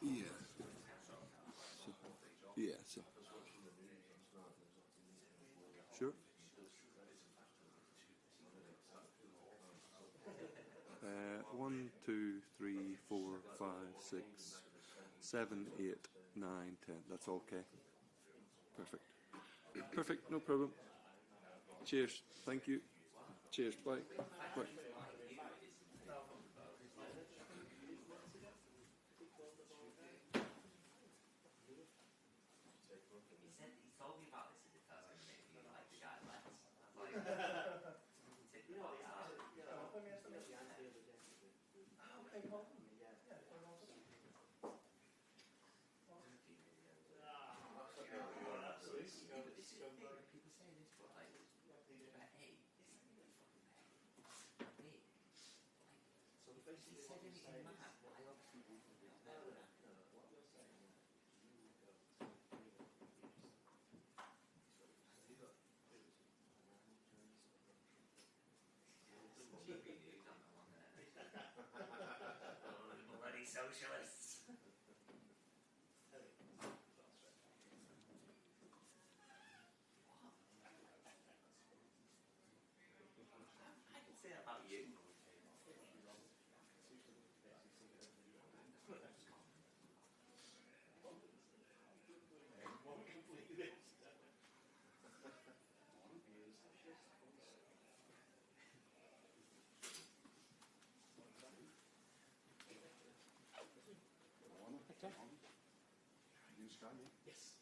Yeah. So, yeah, so. Sure. 1, 2, 3, 4, 5, 6, 7, 8, 9, 10. That's okay. Perfect. Perfect, no problem. Cheers. Thank you. Cheers. Bye. Bye. He told me about this as if I was going to make me like the guy left. People say this, but like, hey, it's fucking hey. So if he said anything mad, I obviously wouldn't know. GB news on the one there. Bloody socialists. I can say that about you. Yes. You tell us.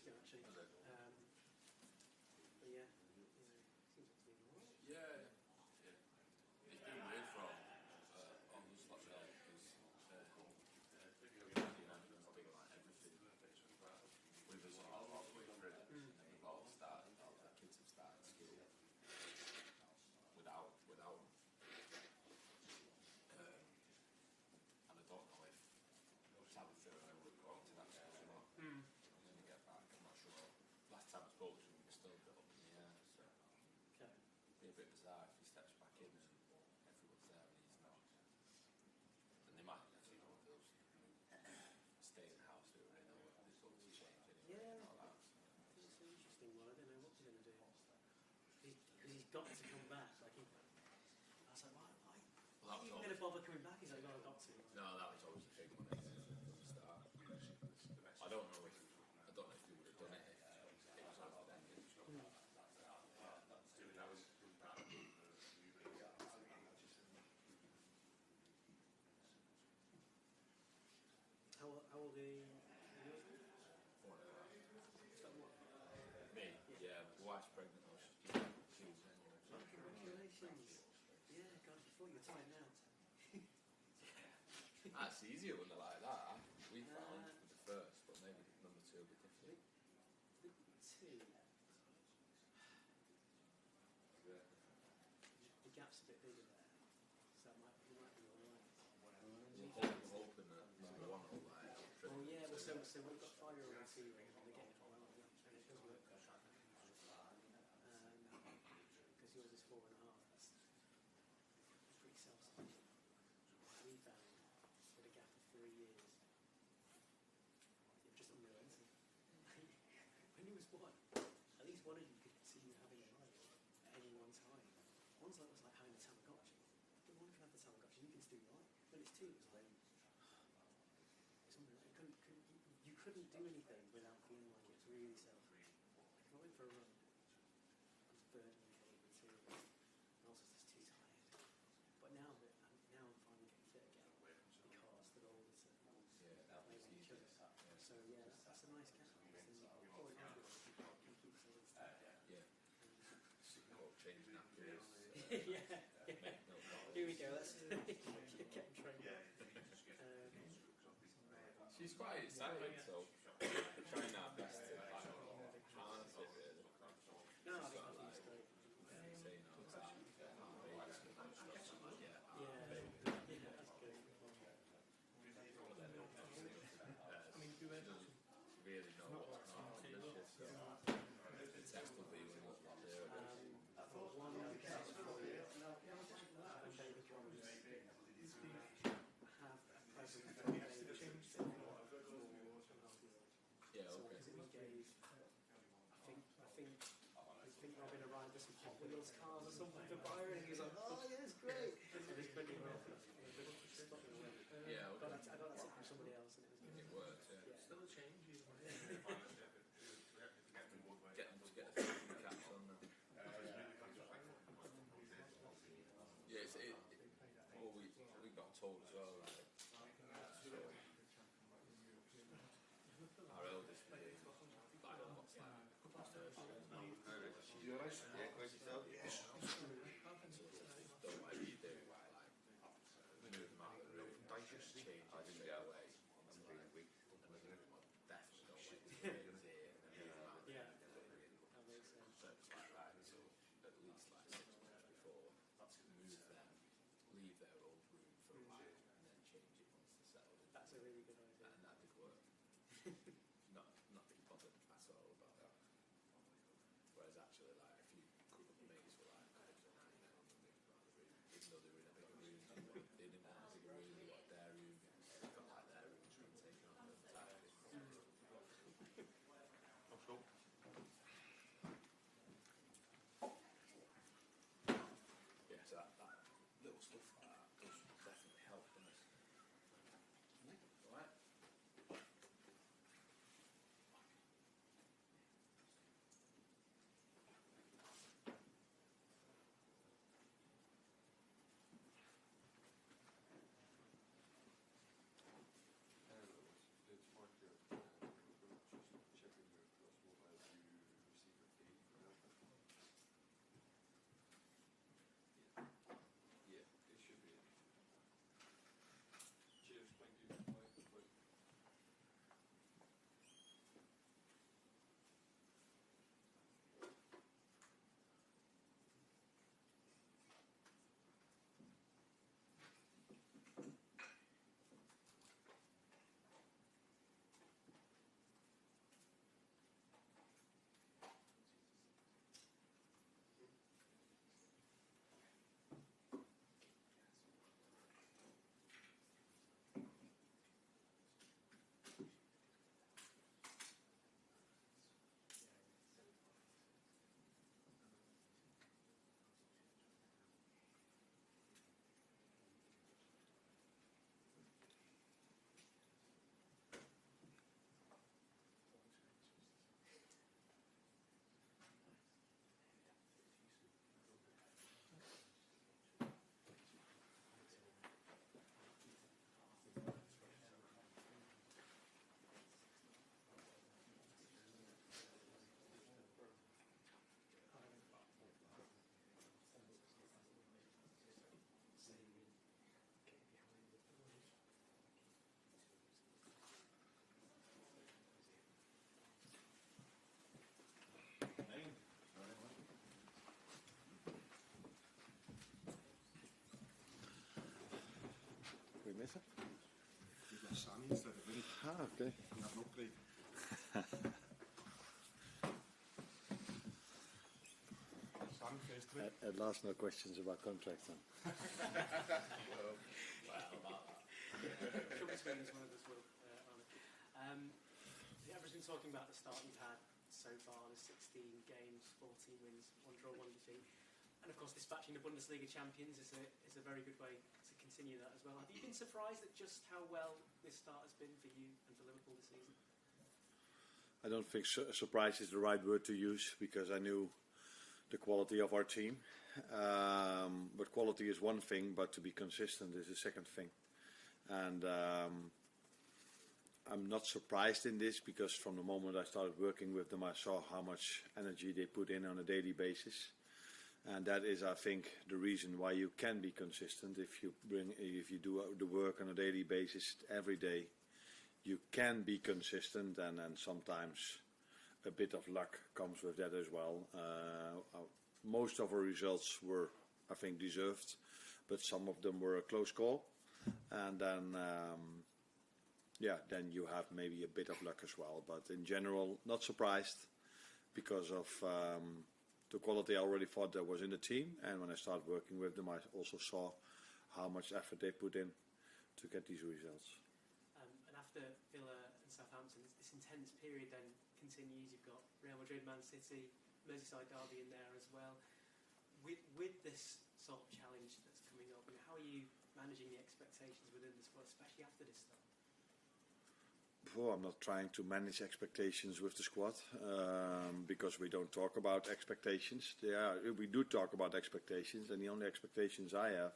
interesting actually. But yeah, seems like it's been alright. Yeah, yeah. It's been weird from on the slot because big like everything with us all the way through. And we've all started, all the kids have started school without and I don't know if Tabitha and I would go to that school or not. When we get back, I'm not sure. Last time I spoke to him, we were still a bit up in the air, so Okay. it'd be a bit bizarre if he steps back in and everyone's there and he's not. And they might actually know if they'll stay in the house, do it, they know what they're supposed to change anyway Yeah. and all that. So. It's an interesting one. I don't know what he's going to do. Because he's got to come back. Like I was like, why Well, are that was you going to bother coming back? He's like, no, I've got to. No, that was always a big one from the start. I don't know if he would have done it if it was over then. How old are you? Me? Yeah, my wife's pregnant though. She was anyway. Oh, congratulations. Yeah, God, you thought you were tight now. That's easier when they're like that. We found with the first, but maybe number two will be different. The two. The gap's a bit bigger there. So it might be alright. We're hoping that number one will like. Well, yeah, well, so we've got 5-year-old and 2-year-old, and they're getting on well, and it does work. Because yours is 4.5. That's pretty self-sufficient. We found with a gap of 3 years, you're just unrelenting. When you was one, at least one of you could see you having a life at any one time. One's like was like having a Tamagotchi. The one can have the Tamagotchi, you can still life. When it's two, it's like it's unreal. You couldn't do anything without feeling like it's really selfish. Like if I went for a run, I was burning the cave with two, and also just too tired. But now I'm finally getting fit again because they're all this Yeah, that was each easier. other. So yeah, that's a nice gap. Or an ambulance, you can keep something steady. Yeah. Or change napkins. Yeah. Make milk bottles. Here we go. Let's get trained. She's quite excited, so we're trying our best to like harness it really. No, I Sort think of that's like great. saying, oh, it's actually babies and that stuff. Like, yeah, Yeah, baby. that's good. She doesn't really know what's going on, does she? So the test will be when what they're doing. One baby comes and baby comes have a present for a baby. Yeah, So okay. we gave, I think Robin arrived with some Hot Wheels cars or something for Byron, and he was like, oh yeah, it's great. And he's putting it off. Yeah, okay. I got that tip from somebody else, and it was It works, yeah. Still a change. Get them to get a few caps on them. Yeah, well, we got told as well, like, our eldest being like what's like You alright? Yeah, quite yourself. don't whatever you do, like move them out of the room, change it straight away. I'm really weak. And definitely don't wait to change it and then move them out. Yeah. And then really look That makes sense. so it's like right, so at least like 6 months before, move them, leave their old room for a while, and then change it once they're settled in. That's a really good idea. And that did work. not being bothered at all about that. Whereas actually, like if you is it? You've got Sammy instead of Vinny. Ah, okay. You have an upgrade. Sammy first three. At last, no questions about contracts then. Shall we spend as well as well, Arne? Everyone's been talking about the start you've had so far, the 16 games, 14 wins, 1 draw, 1 defeat. And of course, dispatching the Bundesliga champions is a very good way to continue that as well. Have you been surprised at just how well this start has been for you and for Liverpool this season? I don't think surprise is the right word to use because I knew the quality of our team. But quality is one thing, but to be consistent is the second thing. And I'm not surprised in this because from the moment I started working with them, I saw how much energy they put in on a daily basis. And that is, I think, the reason why you can be consistent. If you do the work on a daily basis every day, you can be consistent, and sometimes a bit of luck comes with that as well. Most of our results were, I think, deserved, but some of them were a close call. And then, then you have maybe a bit of luck as well. But in general, not surprised because of the quality I already thought that was in the team. And when I started working with them, I also saw how much effort they put in to get these results. And after Villa and Southampton, this intense period then continues. You've got Real Madrid, Man City, Merseyside derby in there as well. With this sort of challenge that's coming up, how are you managing the expectations within the squad, especially after this start? I'm not trying to manage expectations with the squad because we don't talk about expectations. We do talk about expectations, and the only expectations I have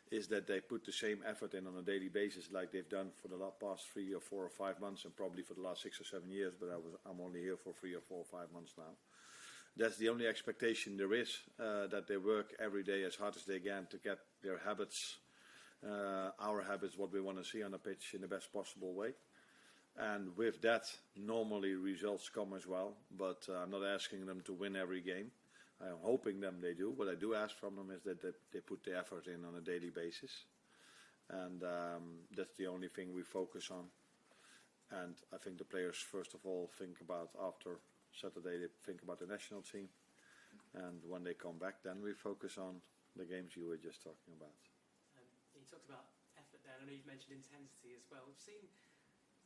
is that they put the same effort in on a daily basis like they've done for the past 3 or 4 or 5 months, and probably for the last 6 or 7 years, but I'm only here for 3 or 4 or 5 months now. That's the only expectation there is, that they work every day as hard as they can to get their habits, our habits, what we want to see on the pitch in the best possible way. And with that, normally results come as well, but I'm not asking them to win every game. I'm hoping they do. What I do ask from them is that they put the effort in on a daily basis. And that's the only thing we focus on. And I think the players, first of all, think about after Saturday, they think about the national team. And when they come back, then we focus on the games you were just talking about. You talked about effort there, and I know you've mentioned intensity as well. We've seen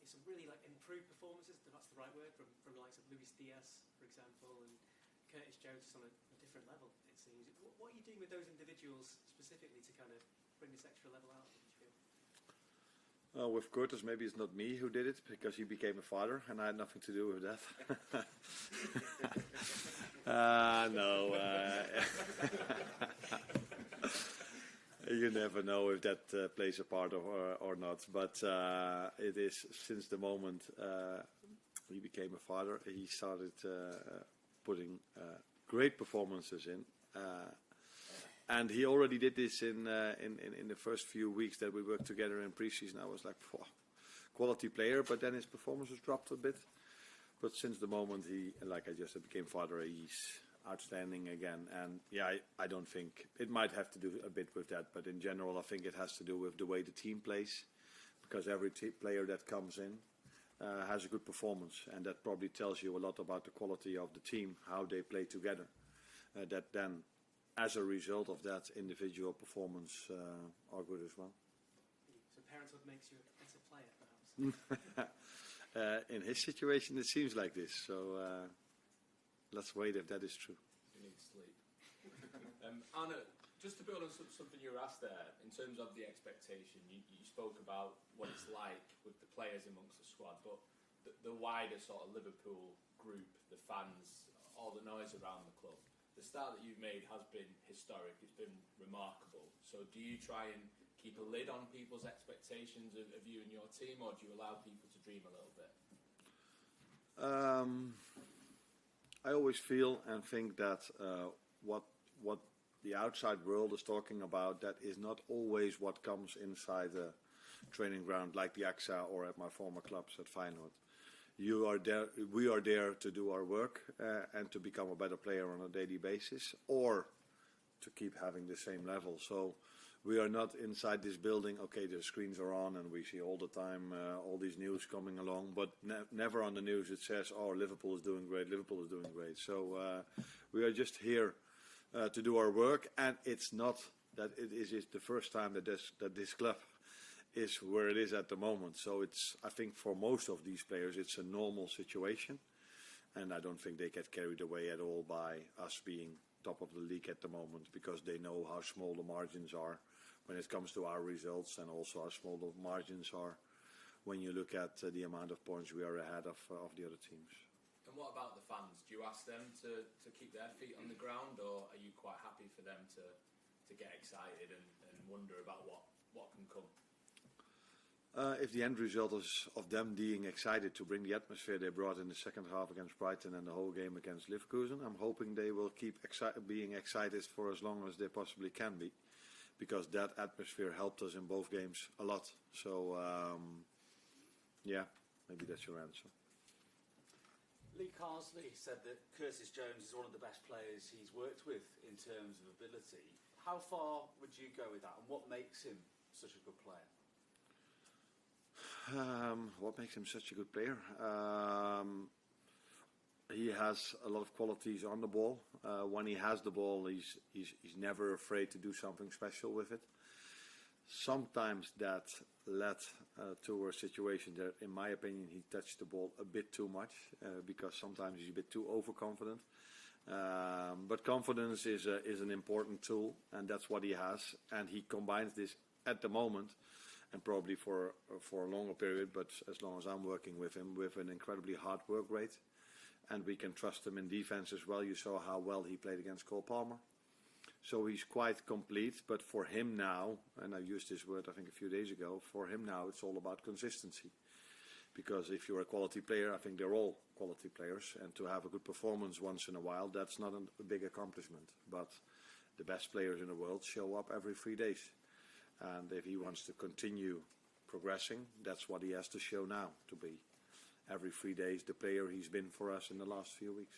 some really improved performances, if that's the right word, from the likes of Luis Diaz, for example, and Curtis Jones is on a different level, it seems. What are you doing with those individuals specifically to kind of bring this extra level out, do you feel? With Curtis, maybe it's not me who did it because he became a father and I had nothing to do with that. No. You never know if that plays a part or not. But it is since the moment he became a father, he started putting great performances in. And he already did this in the first few weeks that we worked together in pre-season. I was like, quality player, but then his performances dropped a bit. But since the moment he, like I just said, became father, he's outstanding again. And I don't think it might have to do a bit with that, but in general I think it has to do with the way the team plays, because every player that comes in has a good performance, and that probably tells you a lot about the quality of the team, how they play together. That then, as a result of that, individual performance are good as well. So parenthood makes you a better player, perhaps? In his situation, it seems like this. So let's wait if that is true. You need sleep. Arne, just to build on something you were asked there, in terms of the expectation, you spoke about what it's like with the players amongst the squad, but the wider sort of Liverpool group, the fans, all the noise around the club. The start that you've made has been historic. It's been remarkable. So do you try and keep a lid on people's expectations of you and your team, or do you allow people to dream a little bit? I always feel and think that what the outside world is talking about, that is not always what comes inside the training ground, like the AXA or at my former clubs at Feyenoord. We are there to do our work and to become a better player on a daily basis, or to keep having the same level. So we are not inside this building. Okay, the screens are on and we see all the time all these news coming along, but never on the news it says, "Oh, Liverpool is doing great. Liverpool is doing great." So we are just here to do our work, and it's not that it is the first time that this club is where it is at the moment. So I think for most of these players, it's a normal situation, and I don't think they get carried away at all by us being top of the league at the moment, because they know how small the margins are when it comes to our results, and also how small the margins are when you look at the amount of points we are ahead of the other teams. And what about the fans? Do you ask them to keep their feet on the ground, or are you quite happy for them to get excited and wonder about what can come? If the end result is of them being excited to bring the atmosphere they brought in the second half against Brighton and the whole game against Leverkusen, I'm hoping they will keep being excited for as long as they possibly can be, because that atmosphere helped us in both games a lot. So, yeah, maybe that's your answer. Lee Carsley said that Curtis Jones is one of the best players he's worked with in terms of ability. How far would you go with that, and what makes him such a good player? What makes him such a good player? He has a lot of qualities on the ball. When he has the ball, he's never afraid to do something special with it. Sometimes that led to a situation that, in my opinion, he touched the ball a bit too much, because sometimes he's a bit too overconfident. But confidence is an important tool, and that's what he has. And he combines this at the moment, and probably for a longer period, but as long as I'm working with him, with an incredibly hard work rate. And we can trust him in defense as well. You saw how well he played against Cole Palmer. So he's quite complete, but for him now, and I used this word I think a few days ago, for him now it's all about consistency. Because if you're a quality player, I think they're all quality players, and to have a good performance once in a while, that's not a big accomplishment. But the best players in the world show up every 3 days. And if he wants to continue progressing, that's what he has to show now, to be every 3 days the player he's been for us in the last few weeks.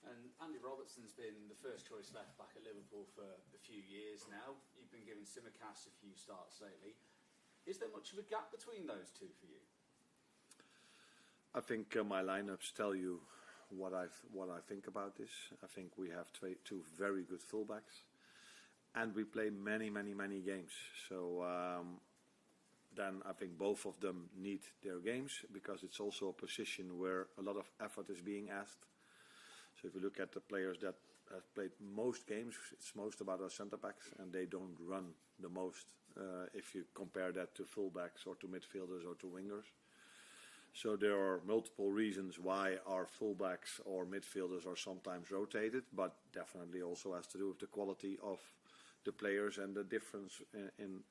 And Andy Robertson's been the first choice left back at Liverpool for a few years now. You've been giving Simicast a few starts lately. Is there much of a gap between those two for you? I think my lineups tell you what I think about this. I think we have two very good fullbacks, and we play many games. So then I think both of them need their games, because it's also a position where a lot of effort is being asked. So if you look at the players that have played most games, it's most about our centre backs, and they don't run the most if you compare that to fullbacks or to midfielders or to wingers. So there are multiple reasons why our fullbacks or midfielders are sometimes rotated, but definitely also has to do with the quality of the players and the difference, in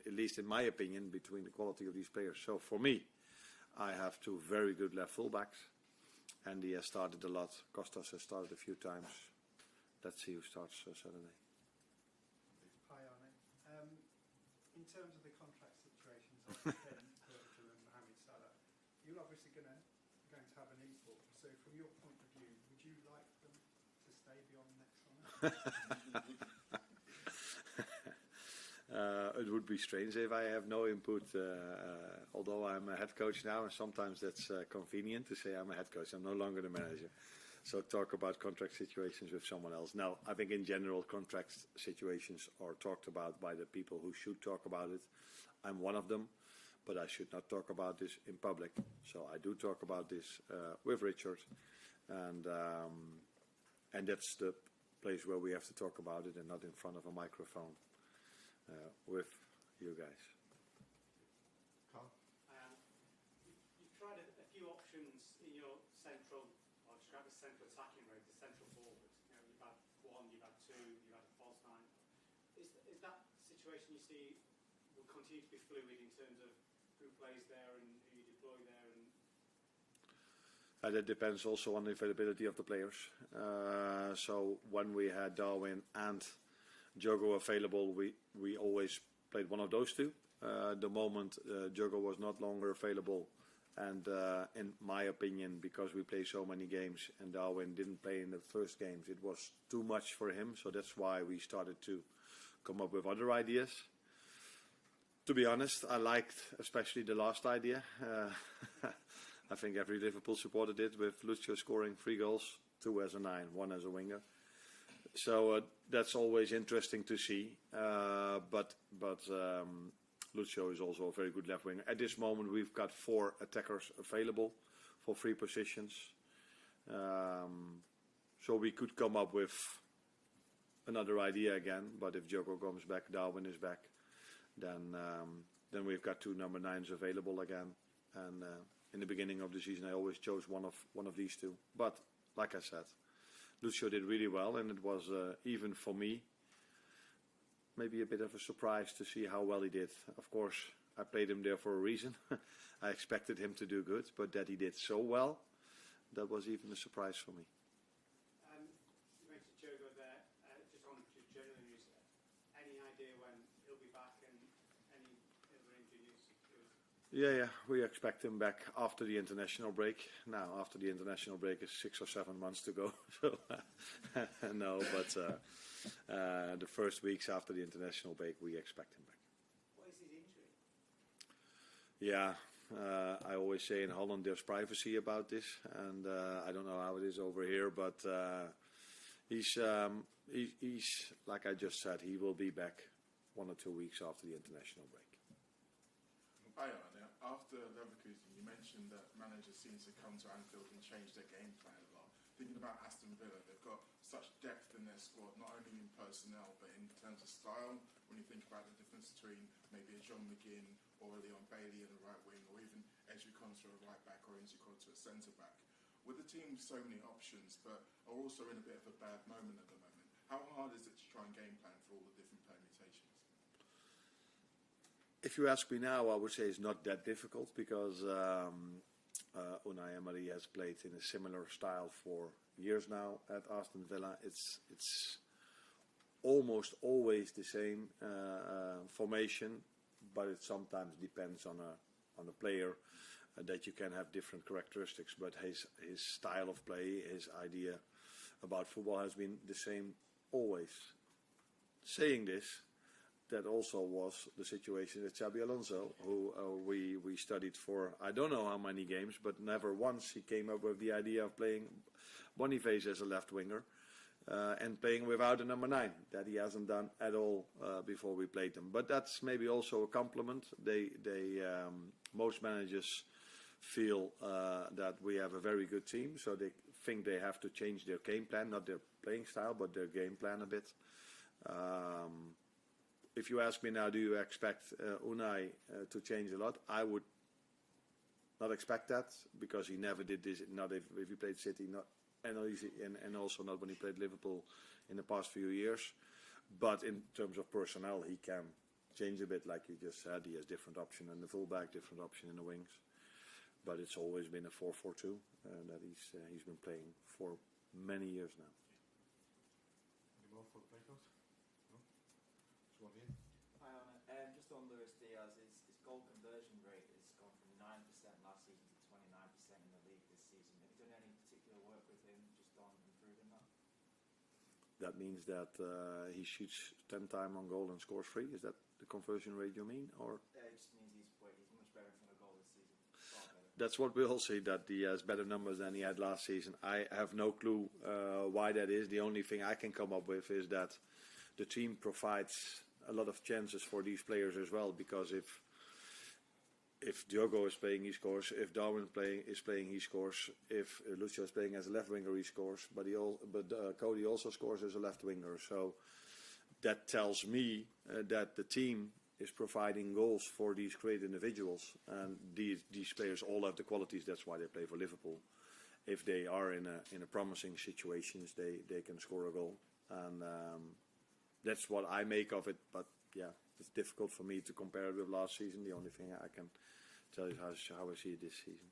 at least in my opinion, between the quality of these players. So for me, I have two very good left fullbacks. Andy has started a lot. Kostas has started a few times. Let's see who starts Saturday. Hi, Arne. In terms of the contract situations of Ben Bertrand and Mohamed Salah, you're obviously going to have an equal. So from your point of view, would you like them to stay beyond next summer? It would be strange if I have no input, although I'm a head coach now, and sometimes that's convenient to say I'm a head coach. I'm no longer the manager. So talk about contract situations with someone else. Now, I think in general contract situations are talked about by the people who should talk about it. I'm one of them, but I should not talk about this in public. So I do talk about this with Richard, and that's the place where we have to talk about it, and not in front of a microphone. With you guys. Carl? You've tried a few options in your central, or describe as central attacking rate, the central forwards. You know, you've had one, you've had two, you've had a false nine. Is that situation you see will continue to be fluid in terms of who plays there and who you deploy there? That depends also on the availability of the players. So when we had Darwin and Diogo available, we always played one of those two. The moment Diogo was not longer available, and in my opinion, because we play so many games and Darwin didn't play in the first games, it was too much for him. So that's why we started to come up with other ideas. To be honest, I liked especially the last idea. I think every Liverpool supporter did, with Lucio scoring 3 goals, 2 as a 9, 1 as a winger. So that's always interesting to see. But Lucio is also a very good left winger. At this moment, we've got 4 attackers available for 3 positions. So we could come up with another idea again. But if Diogo comes back, Darwin is back, then we've got 2 number 9s available again. And in the beginning of the season, I always chose one of these 2. But like I said, Lucio did really well, and it was even for me maybe a bit of a surprise to see how well he did. Of course, I played him there for a reason. I expected him to do good, but that he did so well, that was even a surprise for me. You mentioned Diogo there. Just on general news, any idea when he'll be back and any other injury news? Yeah, we expect him back after the international break. Now, after the international break is 6 or 7 months to go. So, no, but the first weeks after the international break, we expect him back. What is his injury? Yeah, I always say in Holland there's privacy about this, and I don't know how it is over here, but he's like I just said, he will be back 1 or 2 weeks after the international break. Hi, Arne. After Leverkusen, you mentioned that managers seem to come to Anfield and change their game plan a lot. Thinking about Aston Villa, they've got such depth in their squad, not only in personnel, but in terms of style. When you think about the difference between maybe a John McGinn or a Leon Bailey in the right wing, or even Ezri Konsa a right back or Enzo Konsa a centre back. With the team with so many options, but are also in a bit of a bad moment at the moment, how hard is it to try and game plan for all the different permutations? If you ask me now, I would say it's not that difficult, because Unai Emery has played in a similar style for years now at Aston Villa. It's almost always the same formation, but it sometimes depends on a player that you can have different characteristics. But his style of play, his idea about football has been the same always. Saying this, that also was the situation with Xabi Alonso, who we studied for I don't know how many games, but never once he came up with the idea of playing Boniface as a left winger and playing without a number 9. That he hasn't done at all before we played them. But that's maybe also a compliment. Most managers feel that we have a very good team, so they think they have to change their game plan, not their playing style, but their game plan a bit. If you ask me now, do you expect Unai to change a lot? I would not expect that, because he never did this. Not if he played City, and also not when he played Liverpool in the past few years. But in terms of personnel, he can change a bit, like you just said. He has different option in the fullback, different option in the wings. But it's always been a 4-4-2 that he's been playing for many years now. Any more for the breakout? No? Just one here. Hi, Arne. Just on Luis Diaz, his goal conversion rate has gone from 9% last season to 29% in the league this season. Have you done any particular work with him just on improving that? That means that he shoots 10 times on goal and scores 3. Is that the conversion rate you mean? Or It just means he's much better in front of goal this season. Far better. that's what we all see, that he has better numbers than he had last season. I have no clue why that is. The only thing I can come up with is that the team provides a lot of chances for these players as well, because if Diogo is playing, he scores. If Darwin is playing, he scores. If Lucio is playing as a left winger, he scores. But Cody also scores as a left winger. So that tells me that the team is providing goals for these great individuals, and these players all have the qualities. That's why they play for Liverpool. If they are in a promising situations, they can score a goal, and that's what I make of it. But yeah, it's difficult for me to compare it with last season. The only thing I can tell you how I see it this season.